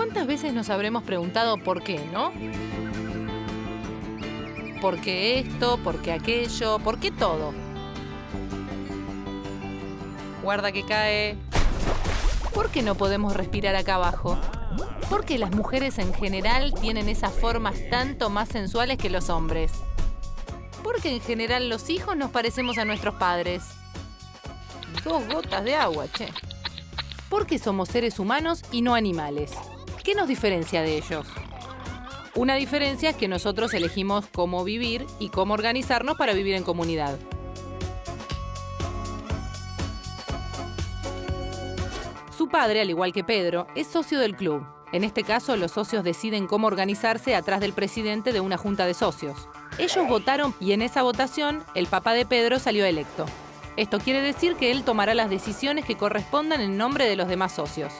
¿Cuántas veces nos habremos preguntado por qué, no? ¿Por qué esto? ¿Por qué aquello? ¿Por qué todo? Guarda que cae. ¿Por qué no podemos respirar acá abajo? ¿Por qué las mujeres en general tienen esas formas tanto más sensuales que los hombres? ¿Por qué en general los hijos nos parecemos a nuestros padres? 2 gotas de agua, che. ¿Por qué somos seres humanos y no animales? ¿Qué nos diferencia de ellos? Una diferencia es que nosotros elegimos cómo vivir y cómo organizarnos para vivir en comunidad. Su padre, al igual que Pedro, es socio del club. En este caso, los socios deciden cómo organizarse atrás del presidente de una junta de socios. Ellos votaron y en esa votación, el papá de Pedro salió electo. Esto quiere decir que él tomará las decisiones que correspondan en nombre de los demás socios.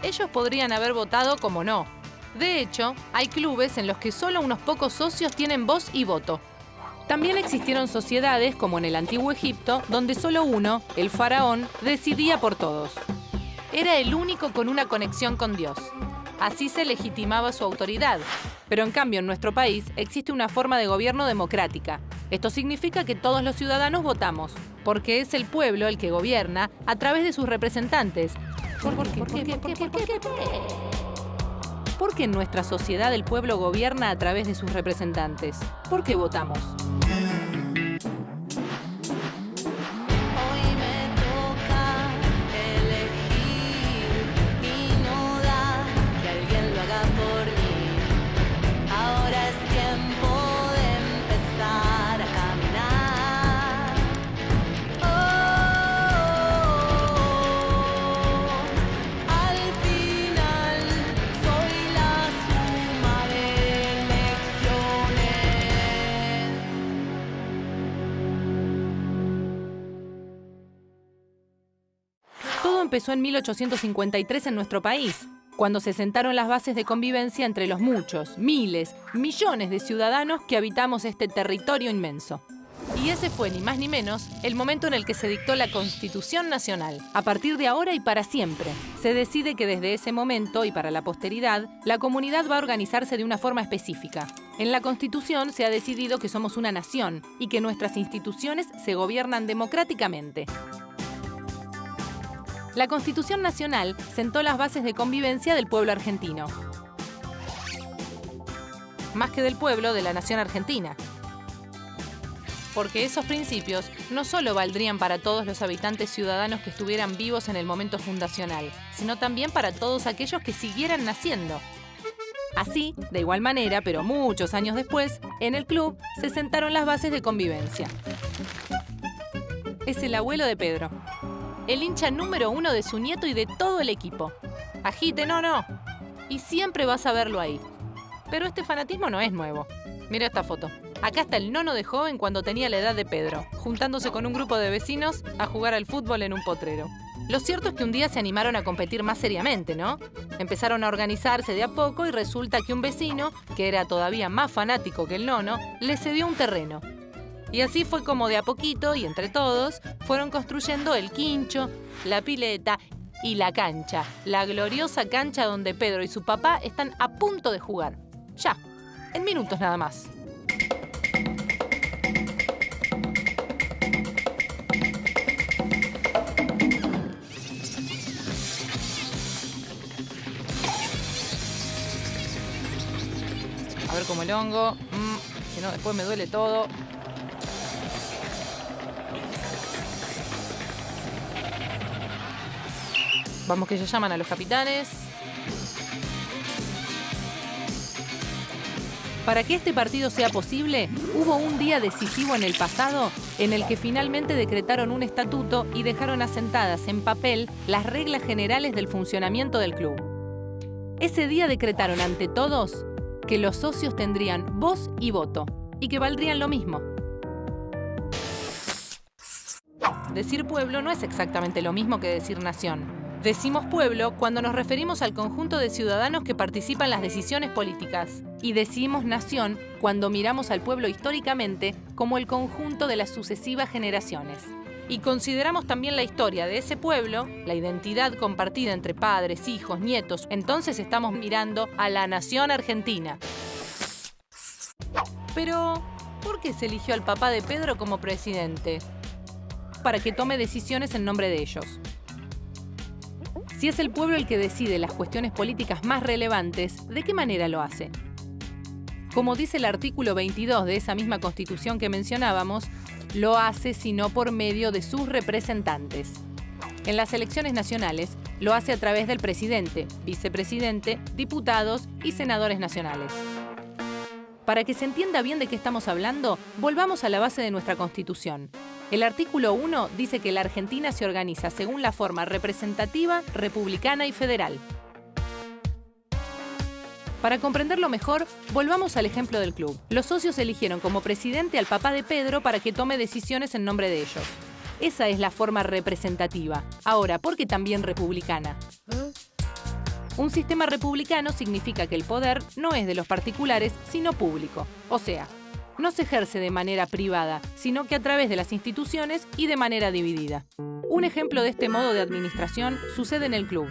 Ellos podrían haber votado como no. De hecho, hay clubes en los que solo unos pocos socios tienen voz y voto. También existieron sociedades, como en el Antiguo Egipto, donde solo uno, el faraón, decidía por todos. Era el único con una conexión con Dios. Así se legitimaba su autoridad. Pero en cambio, en nuestro país existe una forma de gobierno democrática. Esto significa que todos los ciudadanos votamos, porque es el pueblo el que gobierna a través de sus representantes. ¿Por qué? ¿Por qué en nuestra sociedad el pueblo gobierna a través de sus representantes? ¿Por qué votamos? Todo empezó en 1853 en nuestro país, cuando se sentaron las bases de convivencia entre los muchos, miles, millones de ciudadanos que habitamos este territorio inmenso. Y ese fue, ni más ni menos, el momento en el que se dictó la Constitución Nacional. A partir de ahora y para siempre, se decide que desde ese momento y para la posteridad, la comunidad va a organizarse de una forma específica. En la Constitución se ha decidido que somos una nación y que nuestras instituciones se gobiernan democráticamente. La Constitución Nacional sentó las bases de convivencia del pueblo argentino. Más que del pueblo, de la nación argentina. Porque esos principios no solo valdrían para todos los habitantes ciudadanos que estuvieran vivos en el momento fundacional, sino también para todos aquellos que siguieran naciendo. Así, de igual manera, pero muchos años después, en el club se sentaron las bases de convivencia. Es el abuelo de Pedro. El hincha número 1 de su nieto y de todo el equipo. Agite, no. Y siempre vas a verlo ahí. Pero este fanatismo no es nuevo. Mira esta foto. Acá está el nono de joven cuando tenía la edad de Pedro, juntándose con un grupo de vecinos a jugar al fútbol en un potrero. Lo cierto es que un día se animaron a competir más seriamente, ¿no? Empezaron a organizarse de a poco y resulta que un vecino, que era todavía más fanático que el nono, le cedió un terreno. Y así fue como de a poquito y entre todos fueron construyendo el quincho, la pileta y la cancha. La gloriosa cancha donde Pedro y su papá están a punto de jugar. Ya, en minutos nada más. A ver cómo el hongo. Si no, después me duele todo. Vamos que ya llaman a los capitanes. Para que este partido sea posible, hubo un día decisivo en el pasado en el que finalmente decretaron un estatuto y dejaron asentadas en papel las reglas generales del funcionamiento del club. Ese día decretaron ante todos que los socios tendrían voz y voto y que valdrían lo mismo. Decir pueblo no es exactamente lo mismo que decir nación. Decimos pueblo cuando nos referimos al conjunto de ciudadanos que participan en las decisiones políticas. Y decimos nación cuando miramos al pueblo históricamente como el conjunto de las sucesivas generaciones. y consideramos también la historia de ese pueblo, la identidad compartida entre padres, hijos, nietos, entonces estamos mirando a la nación argentina. Pero, ¿por qué se eligió al papá de Pedro como presidente? Para que tome decisiones en nombre de ellos. Si es el pueblo el que decide las cuestiones políticas más relevantes, ¿de qué manera lo hace? Como dice el artículo 22 de esa misma Constitución que mencionábamos, lo hace sino por medio de sus representantes. En las elecciones nacionales, lo hace a través del presidente, vicepresidente, diputados y senadores nacionales. Para que se entienda bien de qué estamos hablando, volvamos a la base de nuestra Constitución. El artículo 1 dice que la Argentina se organiza según la forma representativa, republicana y federal. Para comprenderlo mejor, volvamos al ejemplo del club. Los socios eligieron como presidente al papá de Pedro para que tome decisiones en nombre de ellos. Esa es la forma representativa. Ahora, ¿por qué también republicana? Un sistema republicano significa que el poder no es de los particulares, sino público. O sea, no se ejerce de manera privada, sino que a través de las instituciones y de manera dividida. Un ejemplo de este modo de administración sucede en el club.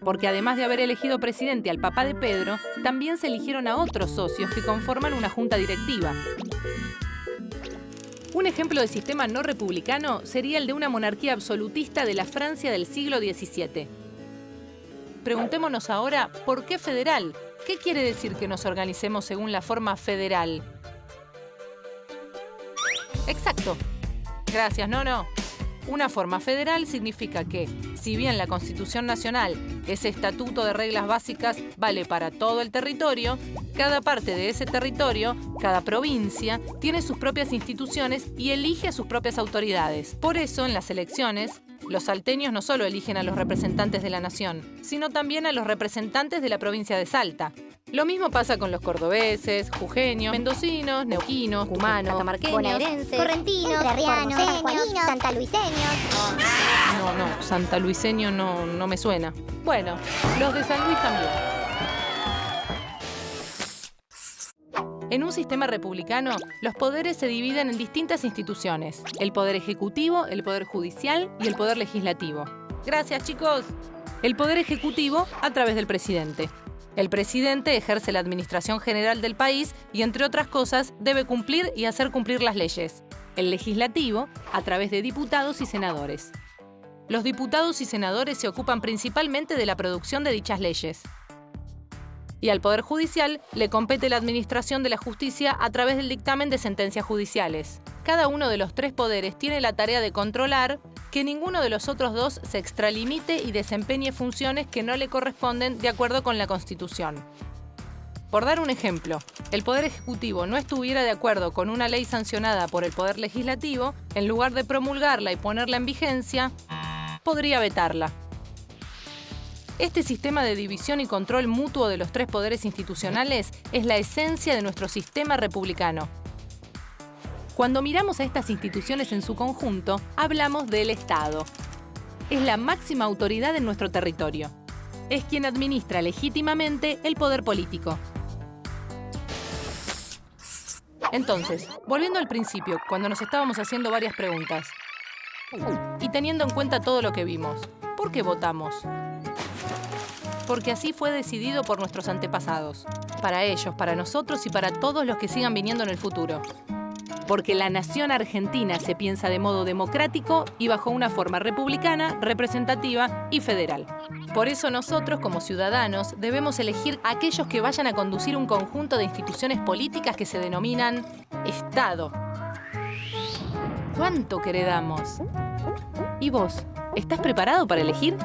Porque además de haber elegido presidente al papá de Pedro, también se eligieron a otros socios que conforman una junta directiva. Un ejemplo de sistema no republicano sería el de una monarquía absolutista de la Francia del siglo XVII. Preguntémonos ahora, ¿por qué federal? ¿Qué quiere decir que nos organicemos según la forma federal? Exacto. Gracias, no. Una forma federal significa que, si bien la Constitución Nacional, ese estatuto de reglas básicas, vale para todo el territorio, cada parte de ese territorio, cada provincia, tiene sus propias instituciones y elige a sus propias autoridades. Por eso, en las elecciones, los salteños no solo eligen a los representantes de la nación, sino también a los representantes de la provincia de Salta. Lo mismo pasa con los cordobeses, jujeños, mendocinos, neuquinos, cumanos, catamarqueños, bonaerenses, correntinos, entrerrianos, sanjuaninos, santaluiseños. No, santaluiseño no me suena. Bueno, los de San Luis también. En un sistema republicano, los poderes se dividen en distintas instituciones: el poder ejecutivo, el poder judicial y el poder legislativo. Gracias, chicos. El poder ejecutivo a través del presidente. El presidente ejerce la administración general del país y, entre otras cosas, debe cumplir y hacer cumplir las leyes. El legislativo, a través de diputados y senadores. Los diputados y senadores se ocupan principalmente de la producción de dichas leyes. Y al Poder Judicial le compete la administración de la justicia a través del dictamen de sentencias judiciales. Cada uno de los tres poderes tiene la tarea de controlar que ninguno de los otros dos se extralimite y desempeñe funciones que no le corresponden de acuerdo con la Constitución. Por dar un ejemplo, el Poder Ejecutivo no estuviera de acuerdo con una ley sancionada por el Poder Legislativo, en lugar de promulgarla y ponerla en vigencia, podría vetarla. Este sistema de división y control mutuo de los tres poderes institucionales es la esencia de nuestro sistema republicano. Cuando miramos a estas instituciones en su conjunto, hablamos del Estado. Es la máxima autoridad en nuestro territorio. Es quien administra legítimamente el poder político. Entonces, volviendo al principio, cuando nos estábamos haciendo varias preguntas, y teniendo en cuenta todo lo que vimos, ¿por qué votamos? Porque así fue decidido por nuestros antepasados. Para ellos, para nosotros y para todos los que sigan viniendo en el futuro. Porque la nación argentina se piensa de modo democrático y bajo una forma republicana, representativa y federal. Por eso nosotros, como ciudadanos, debemos elegir a aquellos que vayan a conducir un conjunto de instituciones políticas que se denominan Estado. ¿Cuánto que heredamos? ¿Y vos? ¿Estás preparado para elegir?